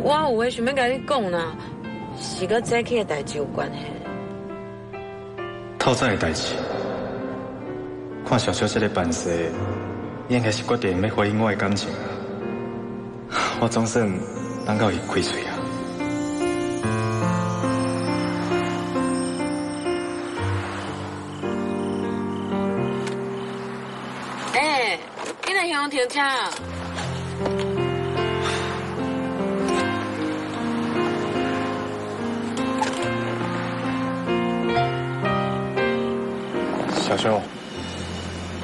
我有话想要甲你讲啦，是甲早起的代志有关系。透早的代志，看小小这个办事，应该是决定要回应我的感情啊。我总算当到伊开嘴啊。你来向停车。小小，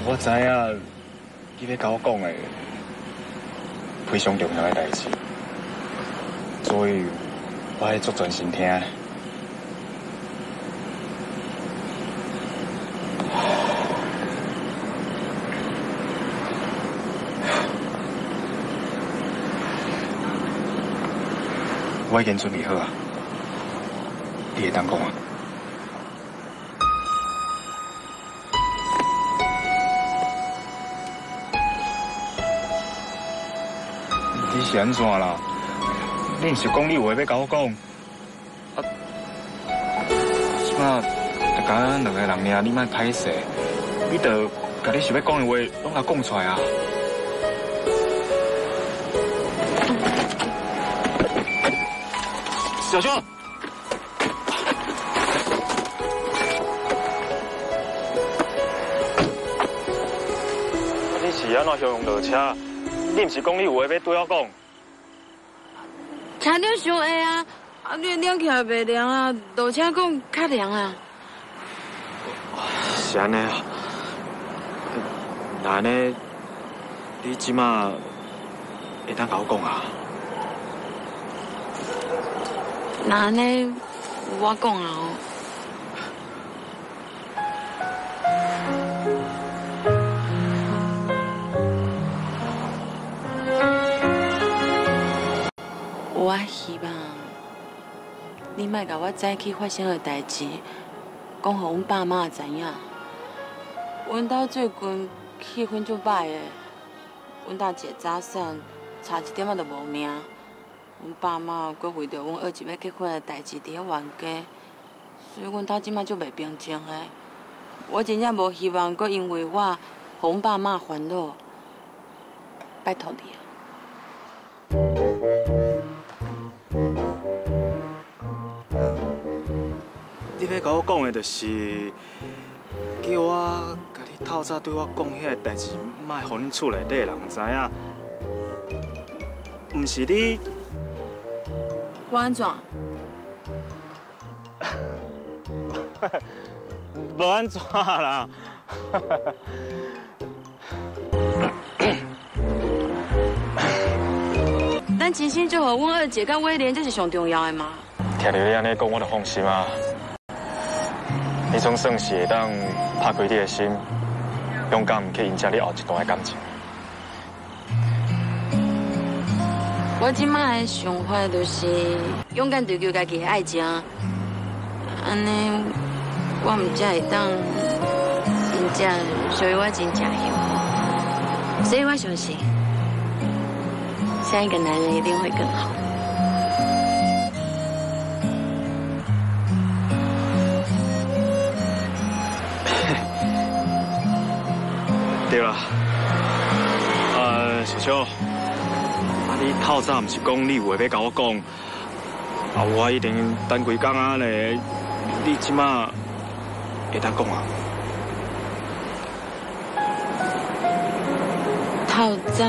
我知影你要甲我讲的非常重要的代志，所以我爱做专心听。我已经准备好啊，你会当讲啊？你是安怎啦？你毋是讲你有话要甲我讲？啊，即马就讲两个人尔，你莫歹势，你着甲你想要讲的话拢甲讲出来啊！小兄，你是安怎向落车？你毋是讲你有话要对我讲？车顶伤下啊！啊，你凉起来袂凉啊，落车讲较凉啊。是安尼啊？那安尼，你即马会当甲我讲啊？那安尼，我讲啊哦。我希望你莫甲我早起发生的代志讲，互阮爸妈知影。阮兜最近气氛足歹的，阮大姐早产，差一点仔就无命。阮爸妈阁为着阮儿子要结婚的代志伫咧冤家，所以阮兜即摆足袂平静的。我真正无希望阁因为我，互阮爸妈烦恼。拜托你啊！你要甲我讲的，就是叫我甲你透早对我讲遐个代志，莫互恁厝内底的人知影。毋是你，我安怎？无安怎啦。咱真心祝福阮二姐甲威廉，这是上重要的嘛。听到你安尼讲，我就放心啊。你总算是会当拍开你的心，勇敢去迎接你后一段的感情。我即摆的想法就是勇敢追求家己的爱情，安尼我毋才会当真正属于我真正幸福。所以我相信，下一个男人一定会更好。对啦，小小，你透早毋是讲你有话要甲我讲，我一定等几工啊咧，你即马会当讲啊？透早，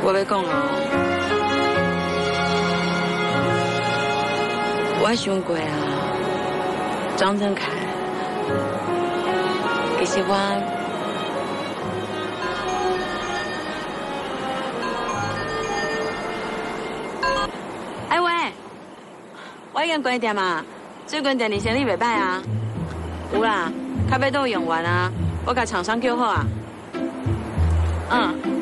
我要讲啊，我想过啊，张振凯。其实我，哎喂，我已经关店啊，最近电力生意袂歹啊。有啦，咖啡都有用完啊，我甲厂商叫好啊。嗯。